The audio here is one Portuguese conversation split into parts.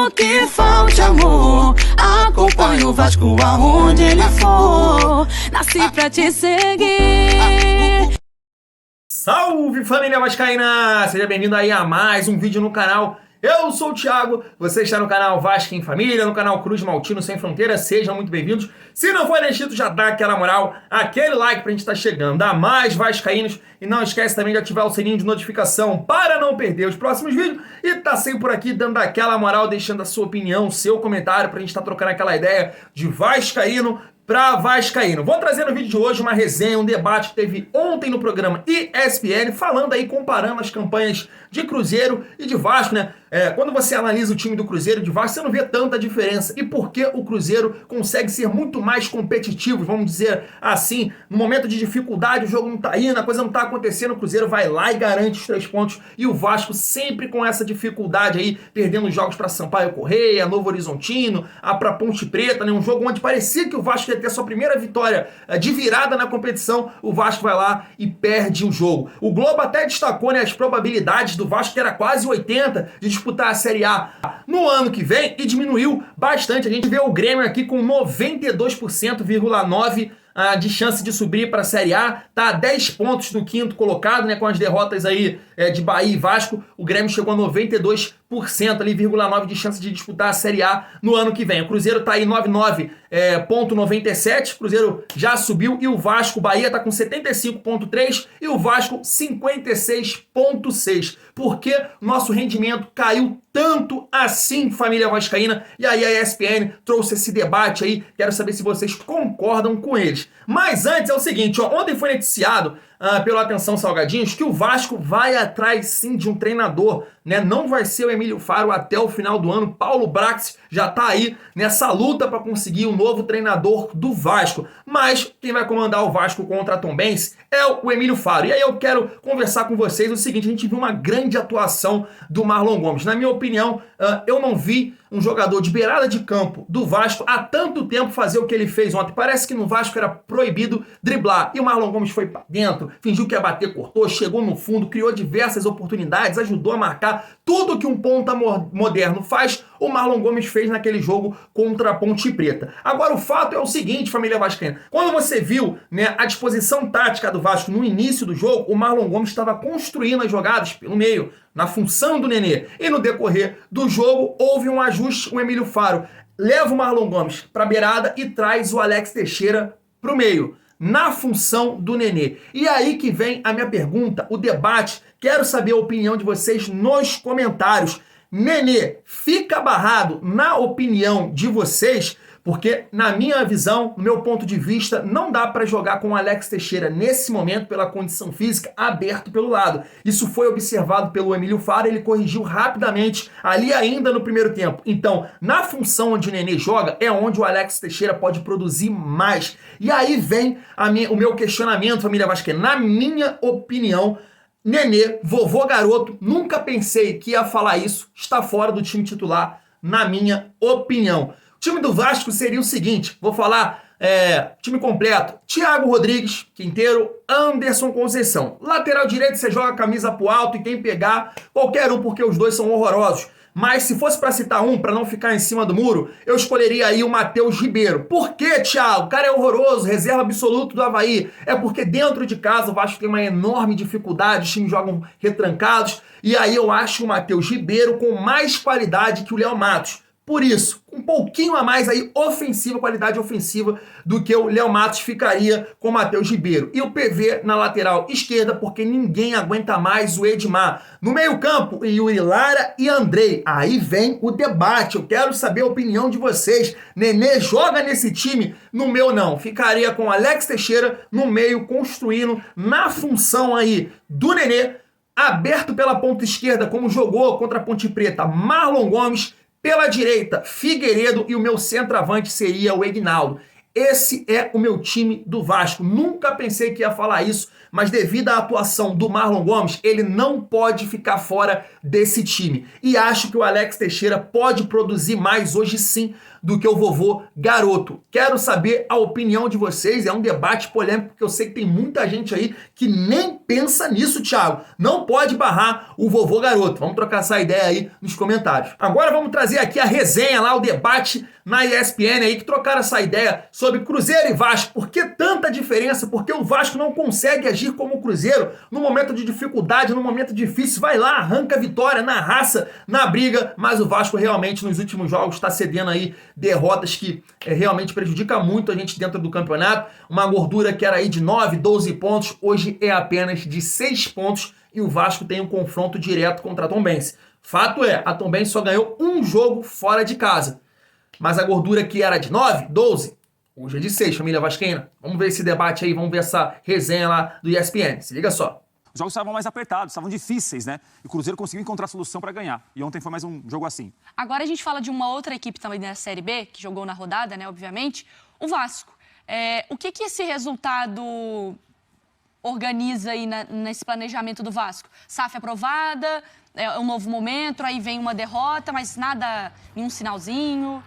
Mesmo que falte amor, acompanho o Vasco aonde ele for. Nasci pra te seguir. Salve, família vascaína! Seja bem-vindo aí a mais um vídeo no canal. Eu sou o Thiago, você está no canal Vasco em Família, no canal Cruz Maltino Sem Fronteiras, sejam muito bem-vindos. Se não for inscrito, já dá aquela moral, aquele like pra gente estar chegando a mais vascaínos. E não esquece também de ativar o sininho de notificação para não perder os próximos vídeos. E tá sempre por aqui dando aquela moral, deixando a sua opinião, seu comentário, pra gente estar trocando aquela ideia de vascaíno para vascaíno. Vou trazer no vídeo de hoje uma resenha, um debate que teve ontem no programa ESPN, falando aí, comparando as campanhas de Cruzeiro e de Vasco, né? Quando você analisa o time do Cruzeiro e de Vasco, você não vê tanta diferença. E por que o Cruzeiro consegue ser muito mais competitivo, vamos dizer assim, no momento de dificuldade, o jogo não tá indo, a coisa não tá acontecendo, o Cruzeiro vai lá e garante os 3 pontos, e o Vasco sempre com essa dificuldade aí, perdendo jogos para Sampaio Corrêa, Novo Horizontino, para Ponte Preta, né? Um jogo onde parecia que o Vasco ia ter a sua primeira vitória de virada na competição, o Vasco vai lá e perde o jogo. O Globo até destacou, né, as probabilidades do Vasco, que era quase 80, de disputar a Série A no ano que vem, e diminuiu bastante. A gente vê o Grêmio aqui com 92,9% de chance de subir para a Série A, tá a 10 pontos do quinto colocado, né, com as derrotas aí de Bahia e Vasco. O Grêmio chegou a 92% ali, 0,9 de chance de disputar a Série A no ano que vem. O Cruzeiro tá aí 99,97, o Cruzeiro já subiu, e o Vasco, o Bahia tá com 75,3 e o Vasco 56,6. Por que nosso rendimento caiu tanto assim, família vascaína? E aí a ESPN trouxe esse debate aí, quero saber se vocês concordam com eles. Mas antes é o seguinte, ontem foi noticiado pelo Atenção Salgadinhos que o Vasco vai atrás sim de um treinador, né? Não vai ser o Emílio Faro até o final do ano. Paulo Brax já tá aí nessa luta para conseguir um novo treinador do Vasco, mas quem vai comandar o Vasco contra a Tombense é o Emílio Faro. E aí eu quero conversar com vocês o seguinte: a gente viu uma grande atuação do Marlon Gomes. Na minha opinião, eu não vi um jogador de beirada de campo do Vasco há tanto tempo fazer o que ele fez ontem. Parece que no Vasco era proibido driblar, e o Marlon Gomes foi para dentro, fingiu que ia bater, cortou, chegou no fundo, criou diversas oportunidades, ajudou a marcar. Tudo que um ponta moderno faz, o Marlon Gomes fez naquele jogo contra a Ponte Preta. Agora, o fato é o seguinte, família vascaína: quando você viu, né, a disposição tática do Vasco no início do jogo, o Marlon Gomes estava construindo as jogadas pelo meio, na função do Nenê. E no decorrer do jogo, houve um ajuste. O Emílio Faro leva o Marlon Gomes para a beirada e traz o Alex Teixeira para o meio, na função do Nenê. E aí que vem a minha pergunta, o debate. Quero saber a opinião de vocês nos comentários. Nenê fica barrado na opinião de vocês? Porque, na minha visão, no meu ponto de vista, não dá para jogar com o Alex Teixeira nesse momento pela condição física, aberto pelo lado. Isso foi observado pelo Emílio Faro, ele corrigiu rapidamente ali ainda no primeiro tempo. Então, na função onde o Nenê joga, é onde o Alex Teixeira pode produzir mais. E aí vem o meu questionamento, família vascaína. Na minha opinião, Nenê, vovô garoto, nunca pensei que ia falar isso, está fora do time titular, na minha opinião. O time do Vasco seria o seguinte, vou falar time completo: Thiago Rodrigues, Quinteiro, Anderson Conceição. Lateral direito você joga a camisa pro alto e quem pegar, qualquer um, porque os dois são horrorosos. Mas se fosse para citar um, para não ficar em cima do muro, eu escolheria aí o Matheus Ribeiro. Por quê, Thiago? O cara é horroroso, reserva absoluto do Avaí. É porque dentro de casa o Vasco tem uma enorme dificuldade, os times jogam retrancados, e aí eu acho o Matheus Ribeiro com mais qualidade que o Léo Matos. Por isso, um pouquinho a mais aí, qualidade ofensiva, do que o Léo Matos ficaria com o Matheus Ribeiro. E o PV na lateral esquerda, porque ninguém aguenta mais o Edmar. No meio campo, Yuri Lara e Andrei. Aí vem o debate, eu quero saber a opinião de vocês. Nenê joga nesse time? No meu não, ficaria com Alex Teixeira no meio, construindo na função aí do Nenê, aberto pela ponta esquerda, como jogou contra a Ponte Preta, Marlon Gomes. Pela direita, Figueiredo, e o meu centroavante seria o Egnaldo. Esse é o meu time do Vasco. Nunca pensei que ia falar isso, mas devido à atuação do Marlon Gomes, ele não pode ficar fora desse time. E acho que o Alex Teixeira pode produzir mais hoje sim do que o vovô Garoto. Quero saber a opinião de vocês, é um debate polêmico, porque eu sei que tem muita gente aí que nem pensa nisso, Thiago. Não pode barrar o vovô Garoto. Vamos trocar essa ideia aí nos comentários. Agora vamos trazer aqui a resenha lá, o debate na ESPN aí, que trocaram essa ideia sobre Cruzeiro e Vasco. Por que tanta diferença? Porque o Vasco não consegue agir como o Cruzeiro no momento de dificuldade, no momento difícil. Vai lá, arranca a vitória na raça, na briga, mas o Vasco realmente nos últimos jogos está cedendo aí derrotas que realmente prejudicam muito a gente dentro do campeonato. Uma gordura que era aí de 9, 12 pontos, hoje é apenas de 6 pontos e o Vasco tem um confronto direto contra a Tombense. Fato é, a Tombense só ganhou um jogo fora de casa. Mas a gordura que era de 9, 12, hoje é de 6, família vascaína. Vamos ver esse debate aí, vamos ver essa resenha lá do ESPN. Se liga só. Os jogos estavam mais apertados, estavam difíceis, né? E o Cruzeiro conseguiu encontrar solução para ganhar. E ontem foi mais um jogo assim. Agora a gente fala de uma outra equipe também da Série B, que jogou na rodada, né, obviamente, o Vasco. O que esse resultado organiza aí nesse planejamento do Vasco? SAF aprovada, um novo momento, aí vem uma derrota, mas nada, nenhum sinalzinho,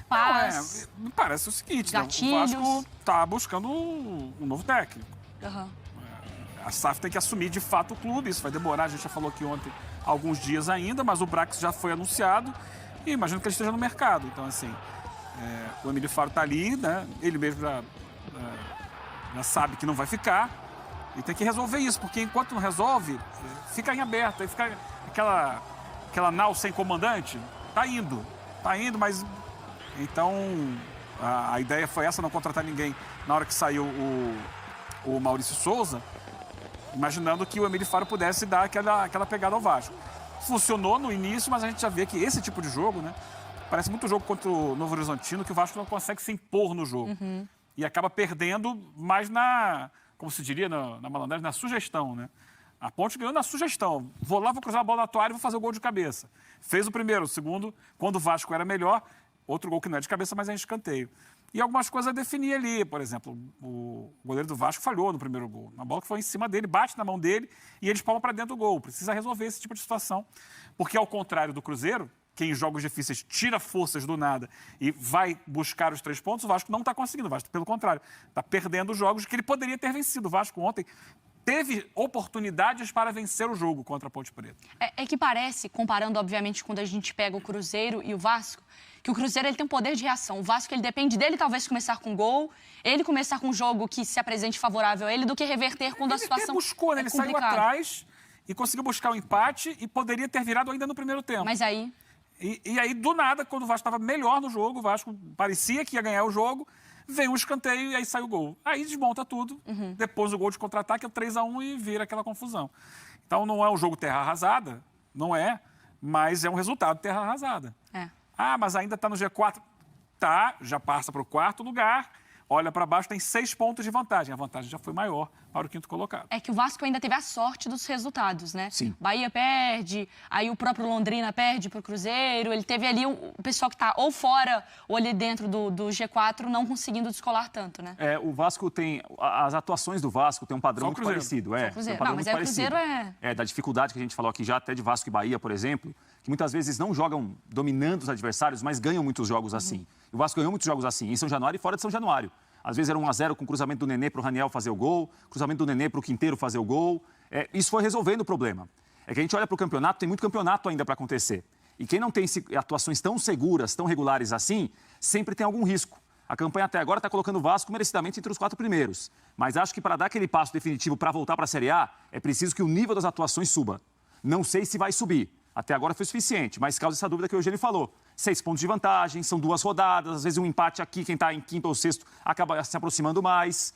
paz. Me parece o seguinte, né? O Vasco está buscando um novo técnico. A SAF tem que assumir de fato o clube, isso vai demorar, a gente já falou aqui ontem, alguns dias ainda, mas o Brax já foi anunciado e imagino que ele esteja no mercado. Então, assim, o Emílio Faro está ali, né? Ele mesmo já sabe que não vai ficar e tem que resolver isso, porque enquanto não resolve, fica em aberto, aí fica aquela nau sem comandante, tá indo, mas... Então, a ideia foi essa, não contratar ninguém na hora que saiu o Maurício Souza, imaginando que o Emílio Faro pudesse dar aquela pegada ao Vasco. Funcionou no início, mas a gente já vê que esse tipo de jogo, né? Parece muito jogo contra o Novo Horizontino, que o Vasco não consegue se impor no jogo. E acaba perdendo mais como se diria na malandragem, na sugestão, né? A Ponte ganhou na sugestão. Vou lá, vou cruzar a bola na toalha e vou fazer o gol de cabeça. Fez o primeiro, o segundo, quando o Vasco era melhor, outro gol que não é de cabeça, mas é em escanteio. E algumas coisas a definir ali. Por exemplo, o goleiro do Vasco falhou no primeiro gol. Uma bola que foi em cima dele, bate na mão dele e eles palmam para dentro do gol. Precisa resolver esse tipo de situação. Porque, ao contrário do Cruzeiro, que em jogos difíceis tira forças do nada e vai buscar os 3 pontos, o Vasco não está conseguindo. O Vasco, pelo contrário, está perdendo jogos que ele poderia ter vencido. O Vasco ontem teve oportunidades para vencer o jogo contra a Ponte Preta. É que parece, comparando, obviamente, quando a gente pega o Cruzeiro e o Vasco, que o Cruzeiro ele tem um poder de reação. O Vasco ele depende dele talvez começar com gol, ele começar com um jogo que se apresente favorável a ele, do que reverter quando a situação buscou, né? Ele saiu atrás e conseguiu buscar o empate e poderia ter virado ainda no primeiro tempo. Mas aí... E aí, do nada, quando o Vasco estava melhor no jogo, o Vasco parecia que ia ganhar o jogo, veio um escanteio e aí saiu o gol. Aí desmonta tudo, depois o gol de contra-ataque é 3-1 e vira aquela confusão. Então não é um jogo terra arrasada, não é, mas é um resultado terra arrasada. Mas ainda está no G4. Tá, já passa para o 4º lugar, olha para baixo, tem 6 pontos de vantagem. A vantagem já foi maior para o 5º colocado. É que o Vasco ainda teve a sorte dos resultados, né? Sim. Bahia perde, aí o próprio Londrina perde para o Cruzeiro. Ele teve ali o pessoal que está ou fora ou ali dentro do G4 não conseguindo descolar tanto, né? O Vasco tem... As atuações do Vasco tem um padrão muito parecido. Só o Cruzeiro. Não, mas o Cruzeiro da dificuldade que a gente falou aqui já, até de Vasco e Bahia, por exemplo, que muitas vezes não jogam dominando os adversários, mas ganham muitos jogos assim. E o Vasco ganhou muitos jogos assim, em São Januário e fora de São Januário. Às vezes era 1-0 com o cruzamento do Nenê para o Raniel fazer o gol, cruzamento do Nenê para o Quinteiro fazer o gol. Isso foi resolvendo o problema. É que a gente olha para o campeonato, tem muito campeonato ainda para acontecer. E quem não tem atuações tão seguras, tão regulares assim, sempre tem algum risco. A campanha até agora está colocando o Vasco merecidamente entre os 4 primeiros. Mas acho que para dar aquele passo definitivo para voltar para a Série A, é preciso que o nível das atuações suba. Não sei se vai subir. Até agora foi suficiente, mas causa essa dúvida que o Eugênio falou. 6 pontos de vantagem, são 2 rodadas, às vezes um empate aqui, quem está em 5º ou 6º acaba se aproximando mais.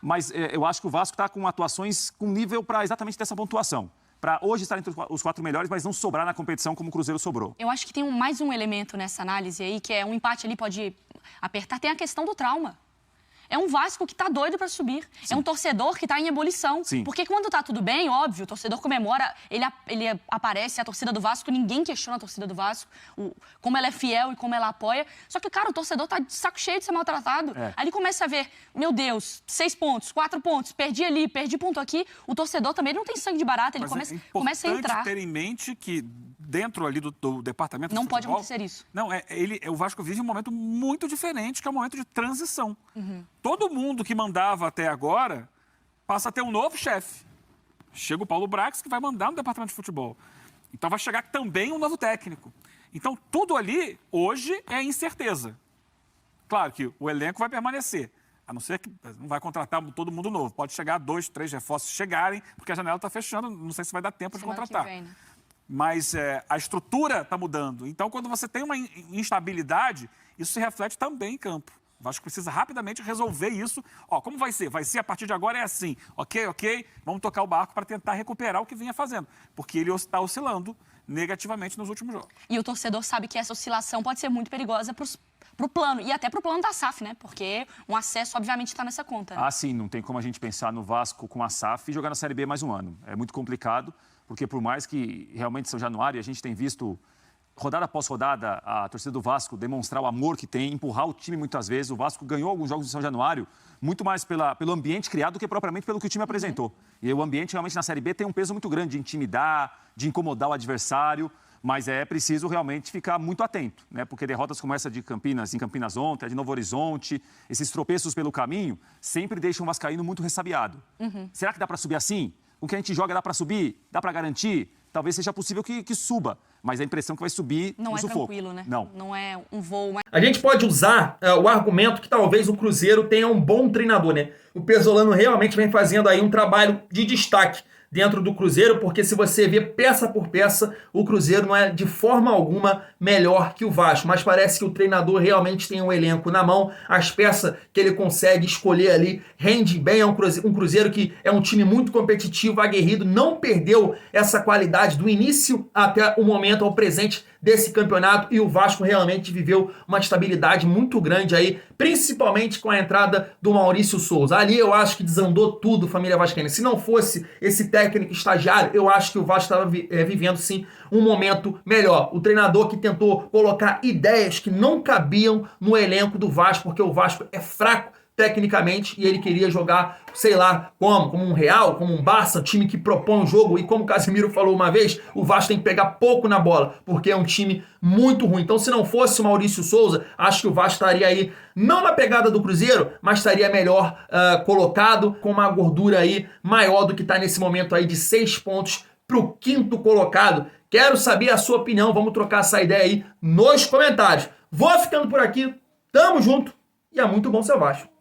Mas eu acho que o Vasco está com atuações com nível para exatamente dessa pontuação. Para hoje estar entre os 4 melhores, mas não sobrar na competição como o Cruzeiro sobrou. Eu acho que tem mais um elemento nessa análise aí, que é um empate ali pode apertar. Tem a questão do trauma. é um Vasco que tá doido para subir. Sim. É um torcedor que tá em ebulição. Sim. Porque quando tá tudo bem, óbvio, o torcedor comemora, ele aparece, a torcida do Vasco, ninguém questiona a torcida do Vasco, como ela é fiel e como ela apoia. Só que, cara, o torcedor tá de saco cheio de ser maltratado. Aí ele começa a ver, meu Deus, 6 pontos, 4 pontos, perdi ali, perdi ponto aqui. O torcedor também não tem sangue de barata, ele começa a entrar. Ter em mente que dentro ali do departamento não de pode futebol, acontecer isso. Não, o Vasco vive um momento muito diferente, que é um momento de transição. Todo mundo que mandava até agora passa a ter um novo chefe. Chega o Paulo Brax, que vai mandar no departamento de futebol. Então vai chegar também um novo técnico. Então tudo ali, hoje, é incerteza. Claro que o elenco vai permanecer, a não ser que não vai contratar todo mundo novo. Pode chegar 2, 3 reforços chegarem, porque a janela está fechando, não sei se vai dar tempo de contratar. Vem, né? Mas a estrutura está mudando. Então, quando você tem uma instabilidade, isso se reflete também em campo. O Vasco precisa rapidamente resolver isso. Como vai ser? Vai ser a partir de agora é assim. Ok, vamos tocar o barco para tentar recuperar o que vinha fazendo. Porque ele está oscilando negativamente nos últimos jogos. E o torcedor sabe que essa oscilação pode ser muito perigosa pro plano, e até pro plano da SAF, né? Porque um acesso, obviamente, está nessa conta. Né? Sim, não tem como a gente pensar no Vasco com a SAF e jogar na Série B mais um ano. É muito complicado, porque por mais que realmente São Januário, a gente tem visto rodada após rodada a torcida do Vasco demonstrar o amor que tem, empurrar o time muitas vezes. O Vasco ganhou alguns jogos de São Januário muito mais pelo ambiente criado do que propriamente pelo que o time apresentou. E o ambiente realmente na Série B tem um peso muito grande de intimidar, de incomodar o adversário, mas é preciso realmente ficar muito atento, né? Porque derrotas como essa de Campinas, em Campinas ontem, a de Novo Horizonte, esses tropeços pelo caminho, sempre deixam o vascaíno muito ressabiado. Será que dá para subir assim? O que a gente joga dá para subir? Dá para garantir? Talvez seja possível que suba, mas a impressão que vai subir não no é sufoco. Tranquilo, né? Não é um voo. A gente pode usar o argumento que talvez o Cruzeiro tenha um bom treinador, né? O Pesolano realmente vem fazendo aí um trabalho de destaque dentro do Cruzeiro, porque se você vê peça por peça, o Cruzeiro não é de forma alguma melhor que o Vasco, mas parece que o treinador realmente tem um elenco na mão, as peças que ele consegue escolher ali rende bem, é um Cruzeiro que é um time muito competitivo, aguerrido, não perdeu essa qualidade do início até o momento, ao presente desse campeonato, e o Vasco realmente viveu uma estabilidade muito grande aí, principalmente com a entrada do Maurício Souza. Ali eu acho que desandou tudo, família vascaína. Se não fosse esse técnico estagiário, eu acho que o Vasco estava vivendo sim um momento melhor. O treinador que tentou colocar ideias que não cabiam no elenco do Vasco, porque o Vasco é fraco tecnicamente, e ele queria jogar, sei lá, como um Real, como um Barça, um time que propõe o jogo, e como o Casimiro falou uma vez, o Vasco tem que pegar pouco na bola, porque é um time muito ruim. Então, se não fosse o Maurício Souza, acho que o Vasco estaria aí, não na pegada do Cruzeiro, mas estaria melhor colocado, com uma gordura aí maior do que está nesse momento aí de 6 pontos para o 5º colocado. Quero saber a sua opinião, vamos trocar essa ideia aí nos comentários. Vou ficando por aqui, tamo junto, e é muito bom ser Vasco.